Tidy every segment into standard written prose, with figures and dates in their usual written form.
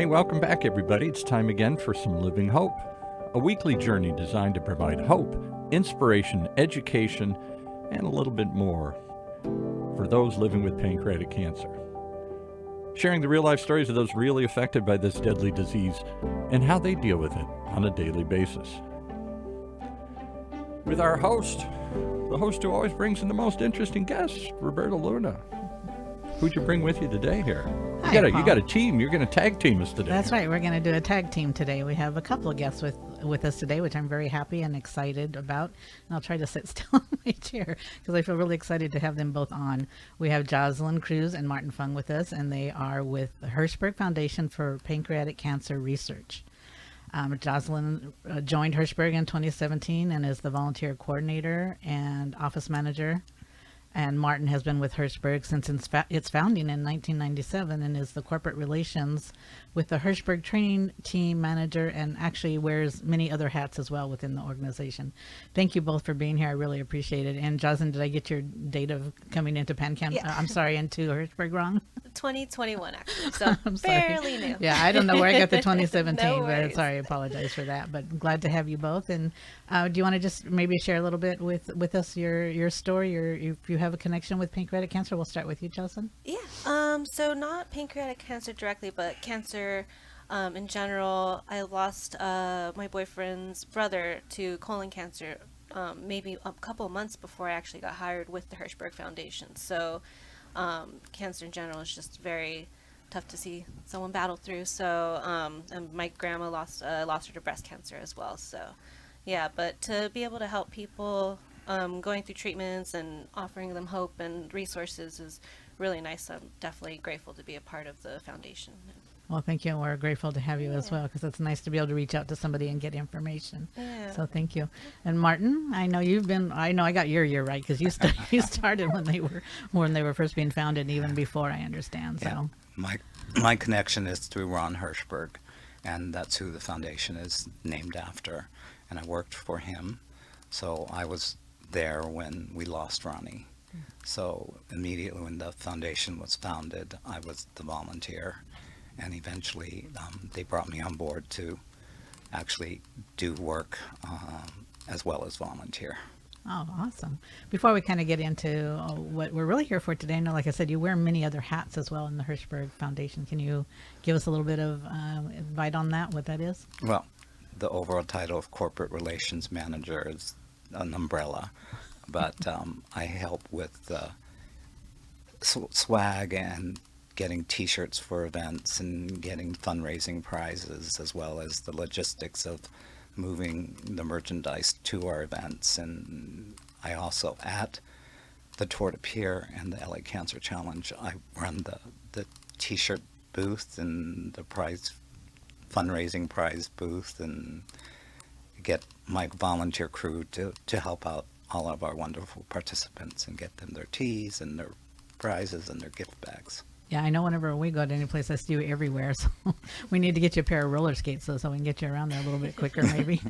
Hey, welcome back, everybody. It's time again for some Living Hope, a weekly journey designed to provide hope, inspiration, education, and a little bit more for those living with pancreatic cancer. Sharing the real-life stories of those really affected by this deadly disease and how they deal with it on a daily basis. With our host, the host who always brings in the most interesting guests, Roberta Luna. Who'd you bring with you today here? You got a team. You're going to tag team us today. That's right. We're going to do a tag team today. We have a couple of guests with us today, which I'm very happy and excited about. And I'll try to sit still in my chair because I feel really excited to have them both on. We have Jocelyn Cruz and Martin Fung with us, and they are with the Hirshberg Foundation for Pancreatic Cancer Research. Jocelyn joined Hirshberg in 2017 and is the volunteer coordinator and office manager. And Martin has been with Hirshberg since its founding in 1997 and is the corporate relations with the Hirshberg Training Team manager and actually wears many other hats as well within the organization. Thank you both for being here. I really appreciate it. And Jocelyn, did I get your date of coming into into Hirshberg wrong? 2021 actually, so I'm barely new. Yeah, I don't know where I got the 2017, No but worries. sorry, I apologize for that. But glad to have you both. And do you want to just maybe share a little bit with us your story, or if you have a connection with pancreatic cancer? We'll start with you, Jocelyn. Yeah. So not pancreatic cancer directly, but cancer in general. I lost my boyfriend's brother to colon cancer maybe a couple of months before I actually got hired with the Hirshberg Foundation. So cancer in general is just very tough to see someone battle through. So and my grandma lost her to breast cancer as well. So yeah, but to be able to help people going through treatments and offering them hope and resources is really nice. I'm definitely grateful to be a part of the foundation. Well, thank you. And we're grateful to have you as well, because it's nice to be able to reach out to somebody and get information. Yeah. So thank you. And Martin, I know I got your year right, because you started when they were first being founded, even before, I understand. So yeah. My connection is through Ron Hirshberg, and that's who the foundation is named after. And I worked for him, so I was there when we lost Ronnie. So immediately when the foundation was founded, I was the volunteer, and eventually they brought me on board to actually do work as well as volunteer. Oh, awesome. Before we kind of get into what we're really here for today, I know, like I said, you wear many other hats as well in the Hirshberg Foundation. Can you give us a little bit of advice on that, what that is? Well, the overall title of Corporate Relations Manager is an umbrella, but I help with swag and getting t-shirts for events and getting fundraising prizes, as well as the logistics of moving the merchandise to our events. And I also, at the Tour de Pierre and the LA Cancer Challenge, I run the t-shirt booth and the fundraising prize booth, and get my volunteer crew to help out all of our wonderful participants and get them their teas and their prizes and their gift bags. Yeah, I know whenever we go to any place, I see you everywhere. So we need to get you a pair of roller skates so we can get you around there a little bit quicker, maybe.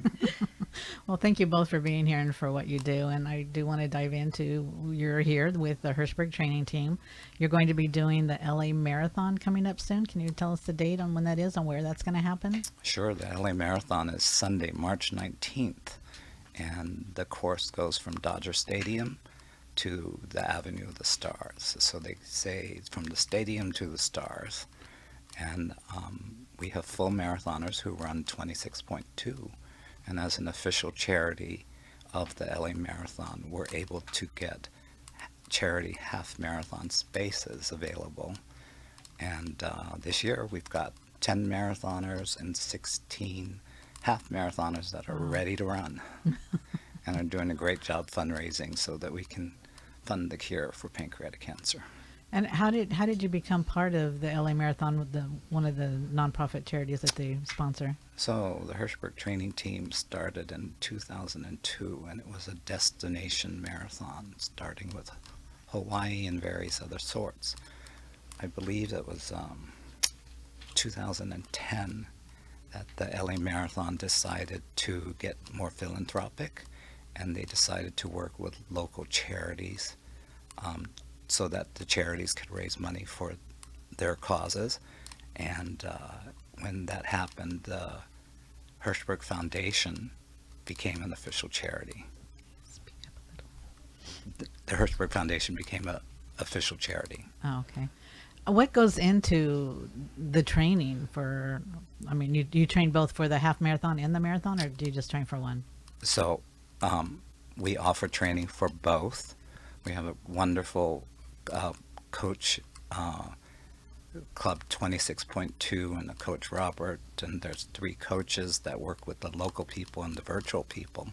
Well, thank you both for being here and for what you do. And I do want to dive into, you're here with the Hirshberg Training Team. You're going to be doing the LA Marathon coming up soon. Can you tell us the date on when that is and where that's going to happen? Sure. The LA Marathon is Sunday, March 19th. And the course goes from Dodger Stadium to the Avenue of the Stars. So they say from the stadium to the stars. And we have full marathoners who run 26.2. And as an official charity of the LA Marathon, we're able to get charity half marathon spaces available. And this year we've got 10 marathoners and 16 half marathoners that are ready to run and are doing a great job fundraising so that we can fund the cure for pancreatic cancer. And how did you become part of the LA Marathon with one of the nonprofit charities that they sponsor? So the Hirshberg Training Team started in 2002, and it was a destination marathon starting with Hawaii and various other sorts. I believe it was 2010 that the LA Marathon decided to get more philanthropic, and they decided to work with local charities so that the charities could raise money for their causes. And when that happened, the Hirshberg Foundation became an official charity. The Hirshberg Foundation became an official charity. Oh, okay. What goes into the training for, I mean, you train both for the half marathon and the marathon, or do you just train for one? So we offer training for both. We have a wonderful coach, Club 26.2, and a coach Robert, and there's 3 coaches that work with the local people and the virtual people.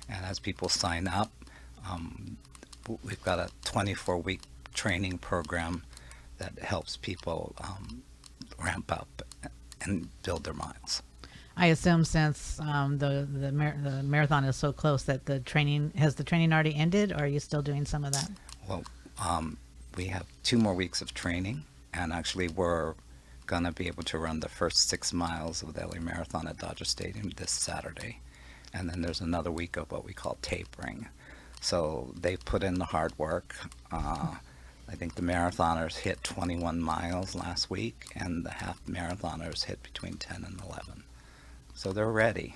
And as people sign up, we've got a 24-week training program that helps people ramp up and build their miles. I assume since the marathon is so close that the training already ended, or are you still doing some of that? Well, we have 2 more weeks of training, and actually we're going to be able to run the first 6 miles of the LA Marathon at Dodger Stadium this Saturday. And then there's another week of what we call tapering. So they put in the hard work. I think the marathoners hit 21 miles last week, and the half marathoners hit between 10 and 11. So they're ready.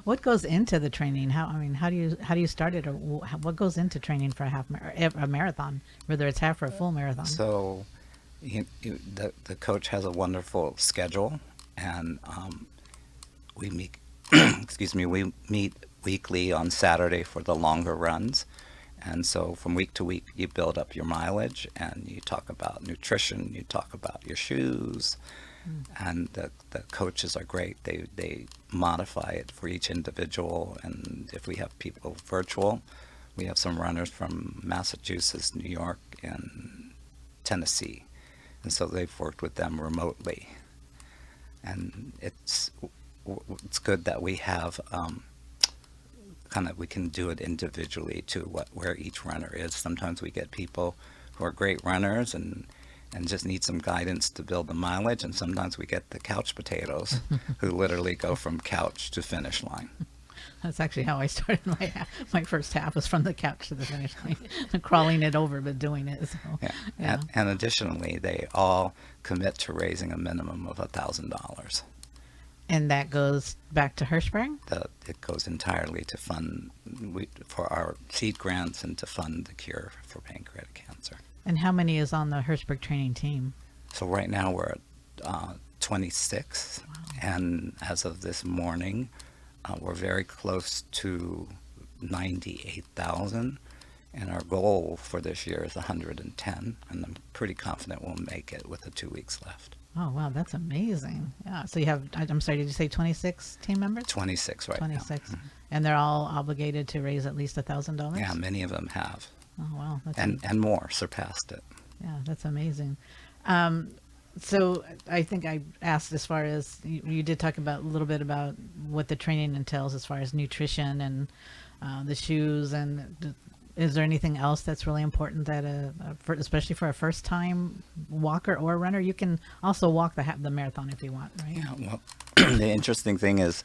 What goes into the training? How do you start it, or what goes into training for a marathon, whether it's half or a full marathon? So the coach has a wonderful schedule, and we meet we meet weekly on Saturday for the longer runs. And so from week to week, you build up your mileage, and you talk about nutrition, you talk about your shoes, and the coaches are great. They modify it for each individual, and if we have people virtual, we have some runners from Massachusetts, New York, and Tennessee, and so they've worked with them remotely. And it's good that we have we can do it individually to where each runner is. Sometimes we get people who are great runners and just need some guidance to build the mileage, and sometimes we get the couch potatoes who literally go from couch to finish line. That's actually how I started my first half, was from the couch to the finish line, crawling it over, but doing it. So, yeah. And additionally, they all commit to raising a minimum of $1,000. And that goes back to Hirshberg? It goes entirely to fund for our seed grants and to fund the cure for pancreatic cancer. And how many is on the Hirshberg training team? So right now we're at 26, wow. And as of this morning, we're very close to 98,000, and our goal for this year is 110, and I'm pretty confident we'll make it with the 2 weeks left. Oh, wow, that's amazing. Yeah, so you have, I'm sorry, did you say 26 team members? 26 right 26. now. Mm-hmm. And they're all obligated to raise at least $1,000? Yeah, many of them have. Oh, wow. And more surpassed it. Yeah, that's amazing. So I think I asked, as far as, you did talk about a little bit about what the training entails as far as nutrition and the shoes, and is there anything else that's really important that especially for a first time walker or runner? You can also walk the marathon if you want, right? Yeah, well, the interesting thing is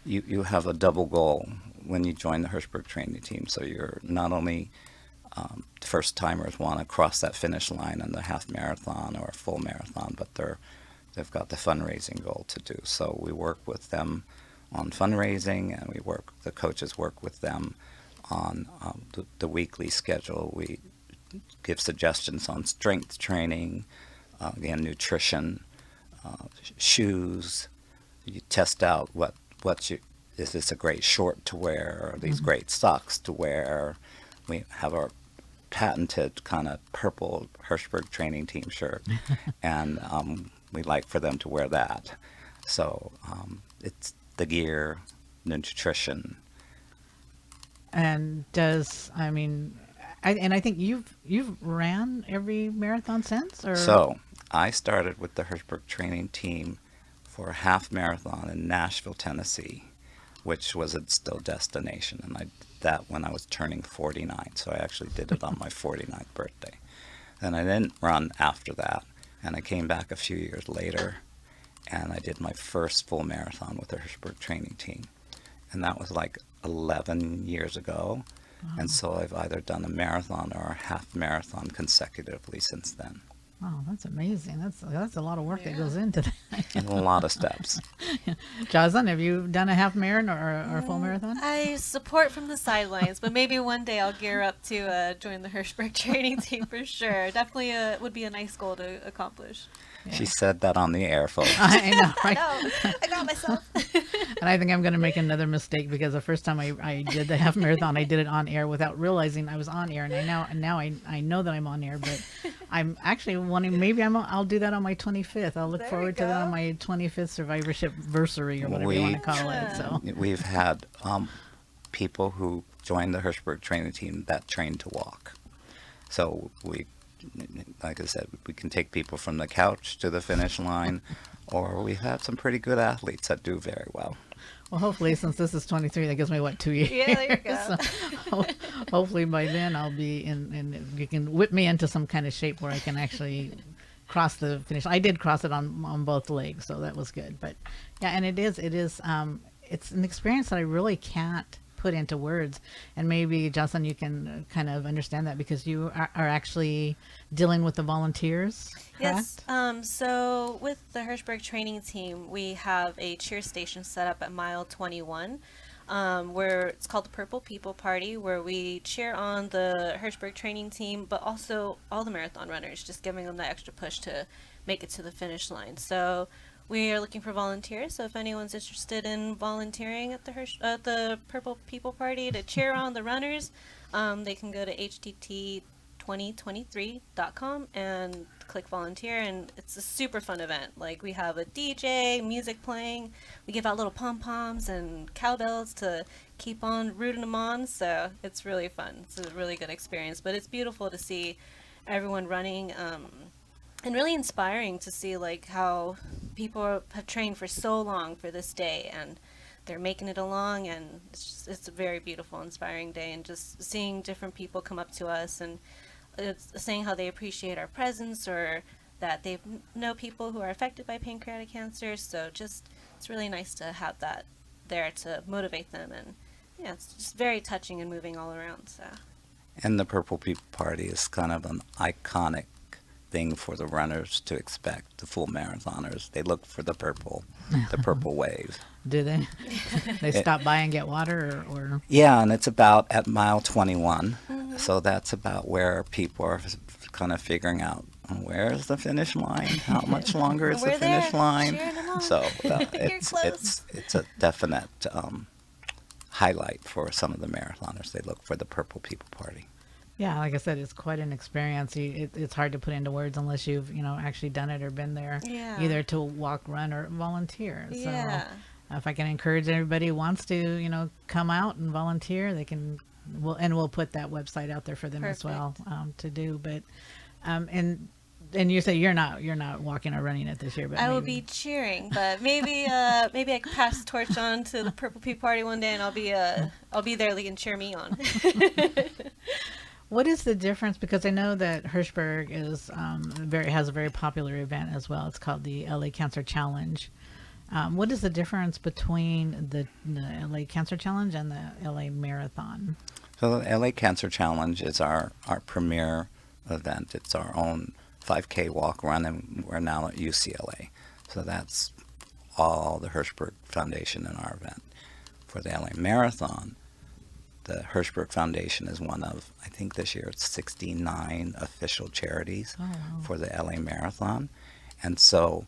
you have a double goal when you join the Hirshberg training team. So you're not only first timers want to cross that finish line on the half marathon or a full marathon, but they've got the fundraising goal to do. So we work with them on fundraising, and the coaches work with them on the weekly schedule. We give suggestions on strength training, again, nutrition, shoes. You test out is this a great short to wear, or these great socks to wear. We have our patented kind of purple Hirshberg training team shirt, and we like for them to wear that. So it's the gear, the nutrition. And I think you've ran every marathon since, or? So I started with the Hirshberg training team for a half marathon in Nashville, Tennessee, which was its still destination, and I did that when I was turning 49. So I actually did it on my 49th birthday. And I didn't run after that, and I came back a few years later, and I did my first full marathon with the Hirshberg training team, and that was like 11 years ago. Wow. And so I've either done a marathon or a half marathon consecutively since then. Oh, that's amazing. That's a lot of work that goes into that. And a lot of steps. Jocelyn, have you done a half marathon or a full marathon? I support from the sidelines, but maybe one day I'll gear up to join the Hirshberg training team for sure. Definitely would be a nice goal to accomplish. She said that on the air, folks. I know, right? No, I got myself. And I think I'm going to make another mistake because the first time I did the half marathon, I did it on air without realizing I was on air. And now I know that I'm on air, but I'm actually wanting, maybe I'll do that on my 25th. I'll look There forward you to that go. on my 25th survivorship versary or whatever you want to call it. So We've had people who joined the Hirshberg training team that trained to walk. So we, like I said, we can take people from the couch to the finish line, or we've had some pretty good athletes that do very well. well, hopefully, since this is 23, that gives me, 2 years? Yeah, there you go. So, hopefully by then I'll be in, and you can whip me into some kind of shape where I can actually cross the finish. I did cross it on both legs, so that was good. But yeah, and it is it's an experience that I really can't put into words. And maybe Jocelyn, you can kind of understand that because you are actually dealing with the volunteers, correct? Yes. So with the Hirshberg training team, we have a cheer station set up at mile 21, where it's called the Purple People Party, where we cheer on the Hirshberg training team, but also all the marathon runners, just giving them that extra push to make it to the finish line. So we are looking for volunteers. So if anyone's interested in volunteering at the Purple People Party to cheer on the runners, they can go to htt2023.com and click volunteer, and it's a super fun event. Like, we have a DJ, music playing, we give out little pom-poms and cowbells to keep on rooting them on, so it's really fun. It's a really good experience, but it's beautiful to see everyone running, and really inspiring to see like how people have trained for so long for this day, and they're making it along, and it's a very beautiful, inspiring day. And just seeing different people come up to us and saying how they appreciate our presence, or that they know people who are affected by pancreatic cancer. So just, it's really nice to have that there to motivate them, and yeah, it's just very touching and moving all around. So. And the Purple People Party is kind of an iconic thing for the runners to expect. The full marathoners, they look for the purple wave. Do they? They stop by and get water, or? Yeah, and it's about at mile 21. So that's about where people are kind of figuring out, where's the finish line? How much longer is the We're finish there, line? cheering them on. So You're it's close. a definite highlight for some of the marathoners. They look for the Purple People Party. Yeah, like I said, it's quite an experience. It's hard to put into words unless you've, actually done it or been there, Yeah. either to walk, run, or volunteer. Yeah. So if I can encourage everybody who wants to, come out and volunteer, they can. We'll put that website out there for them as well to do. But and you say you're not walking or running it this year, but I will maybe. be cheering, but maybe I could pass the torch on to the Purple People Party one day, and I'll be there. They can cheer me on. What is the difference? Because I know that Hirshberg has a very popular event as well. It's called the LA Cancer Challenge. What is the difference between the LA Cancer Challenge and the LA Marathon? So the LA Cancer Challenge is our premier event. It's our own 5K walk run, and we're now at UCLA. So that's all the Hirshberg Foundation in our event. For the LA Marathon, the Hirshberg Foundation is one of, I think this year it's 69 official charities for the LA Marathon. And so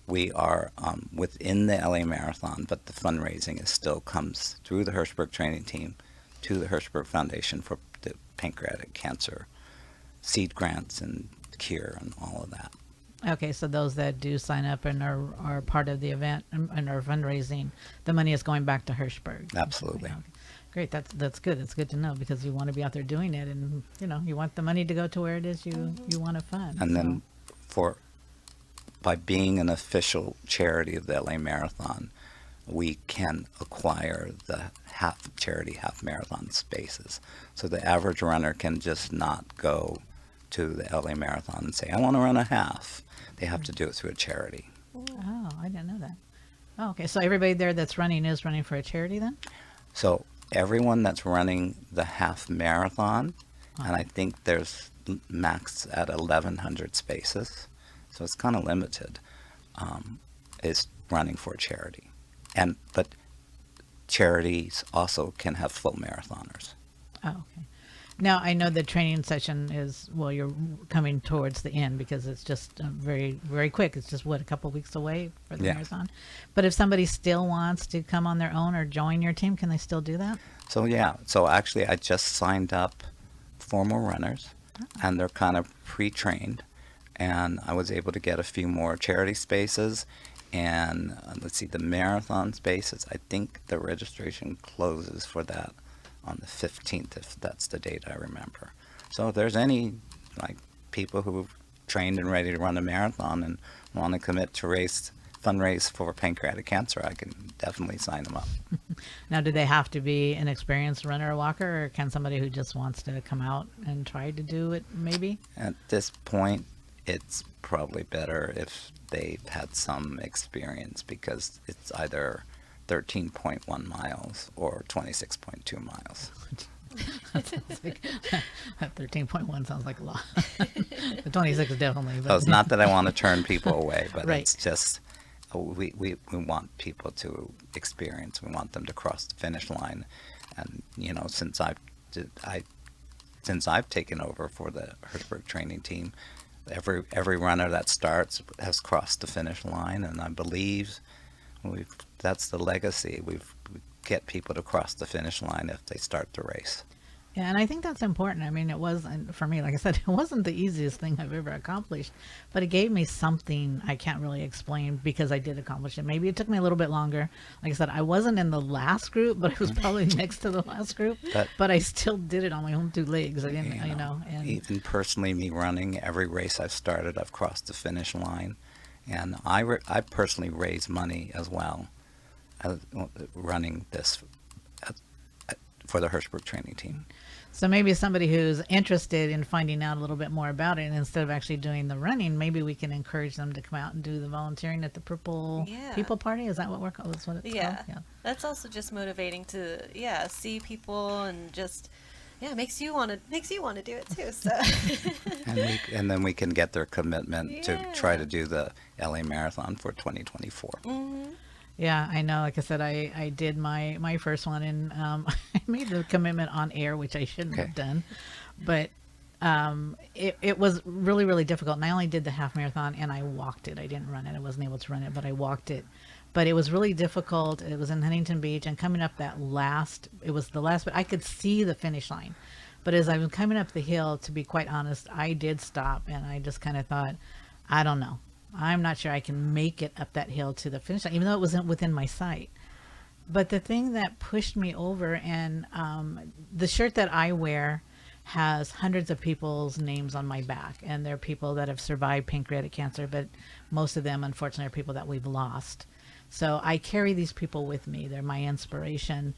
we are within the LA Marathon, but the fundraising still comes through the Hirshberg training team to the Hirshberg Foundation for the pancreatic cancer seed grants and cure and all of that. Okay, so those that do sign up and are part of the event and are fundraising, the money is going back to Hirshberg. Absolutely. Okay. Great, that's good. It's good to know, because you want to be out there doing it, and you want the money to go to where it is you want to fund. And then by being an official charity of the LA Marathon, we can acquire the half marathon spaces. So the average runner can just not go to the LA Marathon and say, I want to run a half. They have to do it through a charity. Oh, I didn't know that. Oh, okay, so everybody there that's running is running for a charity then? So everyone that's running the half marathon, and I think there's max at 1,100 spaces, so it's kind of limited, is running for charity. But charities also can have full marathoners. Oh, okay. Now I know the training session is, well, you're coming towards the end because it's just very, very quick. It's just a couple weeks away for the Yeah. marathon. But if somebody still wants to come on their own or join your team, can they still do that? So yeah, so actually I just signed up 4 more runners, and they're kind of pre-trained, and I was able to get a few more charity spaces, and let's see, the marathon spaces, I think the registration closes for that on the 15th, if that's the date I remember. So if there's any people who've trained and ready to run a marathon and want to commit to fundraise for pancreatic cancer, I can definitely sign them up. Now, do they have to be an experienced runner or walker, or can somebody who just wants to come out and try to do it maybe? At this point, it's probably better if they've had some experience, because it's either 13.1 miles or 26.2 miles. That sounds like, that 13.1 sounds like a lot. The 26 is definitely. So it's not that I want to turn people away, but Right. it's just we want people to experience. We want them to cross the finish line, and since I've taken over for the Hirshberg training team, every runner that starts has crossed the finish line, and I believe that's the legacy. We get people to cross the finish line if they start the race. Yeah, and I think that's important. I mean, it wasn't, for me, like I said, it wasn't the easiest thing I've ever accomplished, but it gave me something I can't really explain because I did accomplish it. Maybe it took me a little bit longer. Like I said, I wasn't in the last group, but I was probably next to the last group. But I still did it on my own 2 legs. I didn't, and Even personally, me running, every race I've started, I've crossed the finish line. And I personally raise money as well, running this for the Hirshberg training team. so maybe somebody who's interested in finding out a little bit more about it, and instead of actually doing the running, maybe we can encourage them to come out and do the volunteering at the Purple Yeah. People Party. Is that what we're called? That's what it's Yeah. called? Yeah. That's also just motivating to see people, and just makes you want to do it too. So And then we can get their commitment to try to Yeah. do the LA Marathon for 2024. Mhm. Yeah, I know. Like I said, I did my first one, and I made the commitment on air, which I shouldn't Okay. have done. But it was really, really difficult. And I only did the half marathon, and I walked it. I didn't run it. I wasn't able to run it, but I walked it. But it was really difficult. It was in Huntington Beach, and coming up it was the last, but I could see the finish line. But as I was coming up the hill, to be quite honest, I did stop, and I just kind of thought, I don't know. I'm not sure I can make it up that hill to the finish line, even though it wasn't within my sight. But the thing that pushed me over, and the shirt that I wear has hundreds of people's names on my back, and they're people that have survived pancreatic cancer, but most of them, unfortunately, are people that we've lost. So I carry these people with me. They're my inspiration.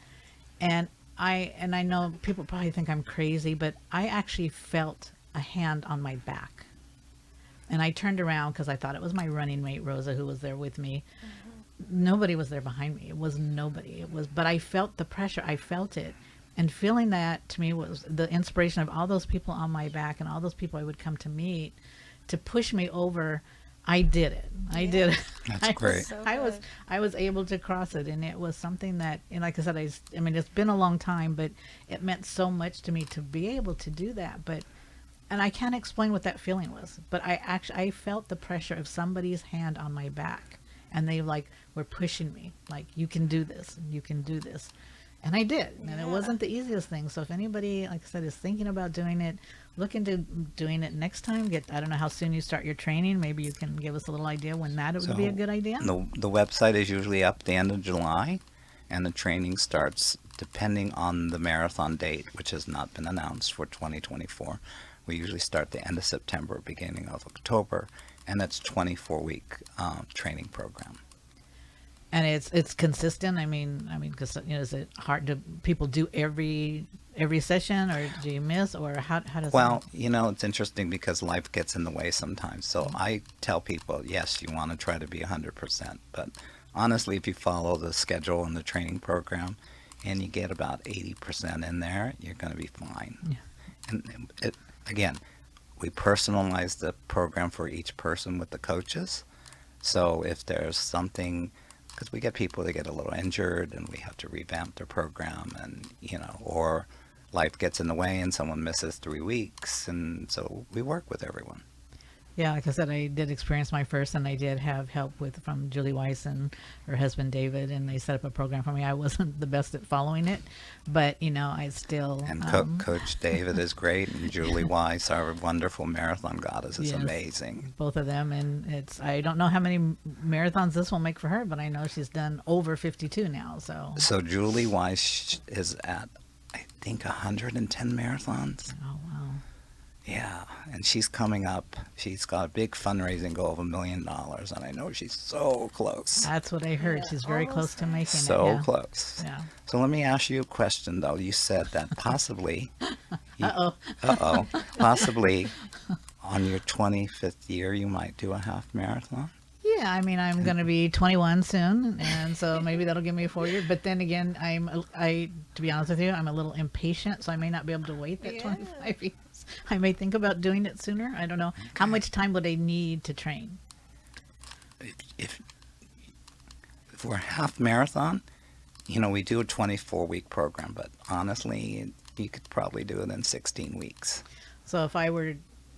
And I know people probably think I'm crazy, but I actually felt a hand on my back. And I turned around because I thought it was my running mate, Rosa, who was there with me. Nobody was there behind me. It was nobody. But I felt the pressure. I felt it. And feeling that, to me, was the inspiration of all those people on my back and all those people I would come to meet to push me over. I did it. I did it. That's great. So I was able to cross it, and it was something that, and like I said, I mean, it's been a long time, but it meant so much to me to be able to do that. And I can't explain what that feeling was, but I felt the pressure of somebody's hand on my back, and they were pushing me, like, you can do this, you can do this. And I did, and it wasn't the easiest thing. So if anybody, like I said, is thinking about doing it, look into doing it next time. I don't know how soon you start your training. Maybe you can give us a little idea when that would be a good idea. The website is usually up the end of July, and the training starts depending on the marathon date, which has not been announced for 2024. We usually start the end of September, beginning of October, and that's 24-week training program. And it's consistent. I mean, because is it hard to people do every session, or do you miss, or how does? Well, it's interesting because life gets in the way sometimes. So I tell people, yes, you want to try to be 100%, but honestly, if you follow the schedule and the training program, and you get about 80% in there, you're going to be fine. Yeah. And again, we personalize the program for each person with the coaches. So if there's something, because we get people that get a little injured and we have to revamp their program, and or life gets in the way and someone misses 3 weeks, and so we work with everyone. Yeah, like I said, I did experience my first, and I did have help from Julie Weiss and her husband David, and they set up a program for me. I wasn't the best at following it, but I still. And Coach David is great, and Julie Weiss, our wonderful marathon goddess, is Yes, amazing. both of them, and I don't know how many marathons this will make for her, but I know she's done over 52 now. So Julie Weiss is at, I think, 110 marathons. Oh wow. Yeah, and she's coming up. She's got a big fundraising goal of $1 million, and I know she's so close. That's what I heard. Yeah, She's very close almost to making So it. Yeah. close. Yeah. So let me ask you a question, though. You said that possibly, possibly on your 25th year, you might do a half marathon. Yeah, I mean, I'm going to be 21 soon, and so maybe that'll give me a 4 year. But then again, to be honest with you, I'm a little impatient, so I may not be able to wait that 25 years. I may think about doing it sooner. I don't know. Okay. How much time would I need to train? If for a half marathon, we do a 24-week program, but honestly, you could probably do it in 16 weeks. So if I were,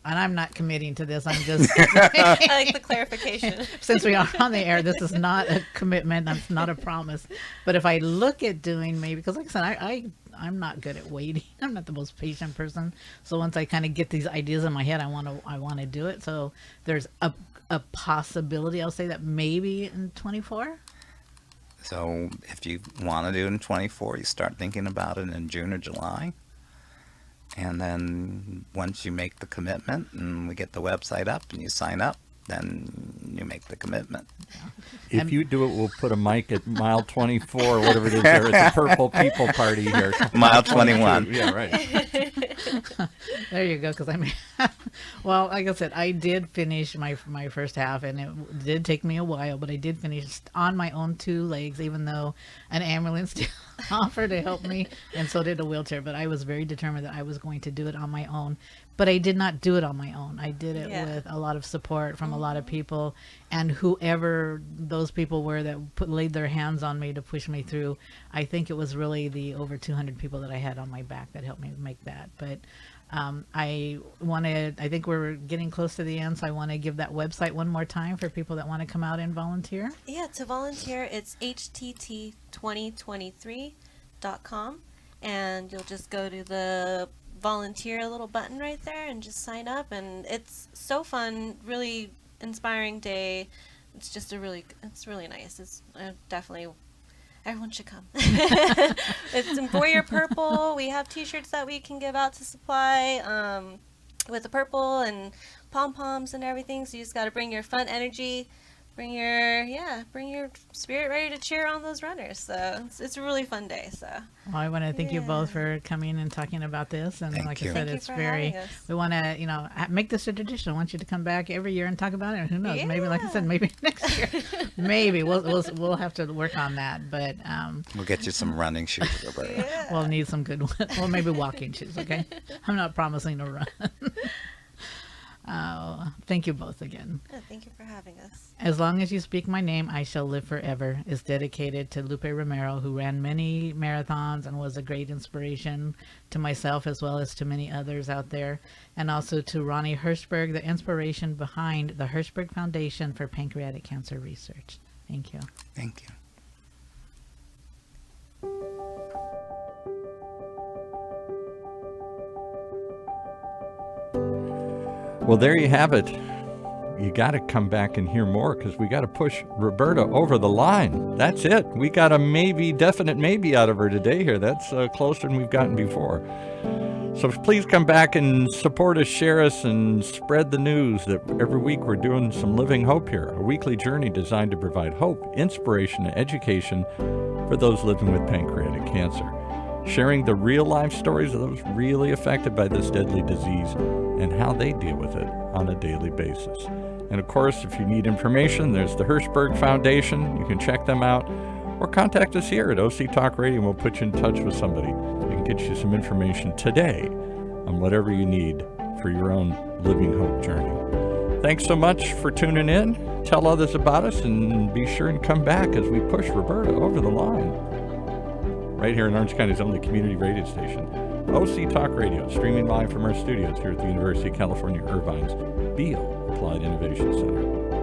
and I'm not committing to this, I'm just, I like the clarification. since we are on the air, this is not a commitment, that's not a promise. But if I look at doing maybe, because like I said, I'm not good at waiting. I'm not the most patient person. So once I kind of get these ideas in my head, I want to do it. So there's a possibility, I'll say, that maybe in 24. So if you want to do it in 24, you start thinking about it in June or July. And then once you make the commitment and we get the website up and you sign up, then you make the commitment. If you do it, we'll put a mic at mile 24, whatever it is there at the Purple People Party here. Mile 21. Yeah, right. There you go. Because well, like I said, I did finish my first half, and it did take me a while, but I did finish on my own 2 legs, even though an ambulance did offer to help me, and so did a wheelchair. But I was very determined that I was going to do it on my own. But I did not do it on my own. I did it with a lot of support from a lot of people, and whoever those people were that laid their hands on me to push me through. I think it was really the over 200 people that I had on my back that helped me make that. But I think we're getting close to the end, so I want to give that website one more time for people that want to come out and volunteer. Yeah, to volunteer, it's htt2023.com, and you'll just go to the volunteer little button right there and just sign up. And it's so fun, really inspiring day. It's just it's really nice. It's definitely, everyone should come. It's in Warrior Purple. We have t-shirts that we can give out to supply with the purple and pom-poms and everything. So you just got to bring your fun energy, bring your spirit ready to cheer on those runners. So it's a really fun day. So Well, I want to thank you both for coming and talking about this. And Thank like you. I said, Thank you it's for very, having us. we want to, make this a tradition. I want you to come back every year and talk about it. And who knows? Maybe, like I said, maybe next year. Maybe we'll have to work on that. But We'll get you some running shoes, Roberta. we'll need some good ones. Well, maybe walking shoes. Okay. I'm not promising to run. Thank you both again. yeah, thank you for having us. As long as you speak my name, I shall live forever is dedicated to Lupe Romero, who ran many marathons and was a great inspiration to myself as well as to many others out there. And also to Ronnie Hirshberg, the inspiration behind the Hirshberg Foundation for Pancreatic Cancer Research. Thank you. Thank you. Well, there you have it. You got to come back and hear more because we got to push Roberta over the line. That's it. We got a definite maybe out of her today here. That's closer than we've gotten before. So please come back and support us, share us, and spread the news that every week we're doing some Living Hope here, a weekly journey designed to provide hope, inspiration, and education for those living with pancreatic cancer. Sharing the real-life stories of those really affected by this deadly disease and how they deal with it on a daily basis. And of course, if you need information, there's the Hirshberg Foundation. You can check them out or contact us here at OC Talk Radio and we'll put you in touch with somebody. We can get you some information today on whatever you need for your own Living Hope journey. Thanks so much for tuning in. Tell others about us and be sure and come back as we push Roberta over the line. Right here in Orange County's only community radio station, OC Talk Radio, streaming live from our studios here at the University of California, Irvine's Beale Applied Innovation Center.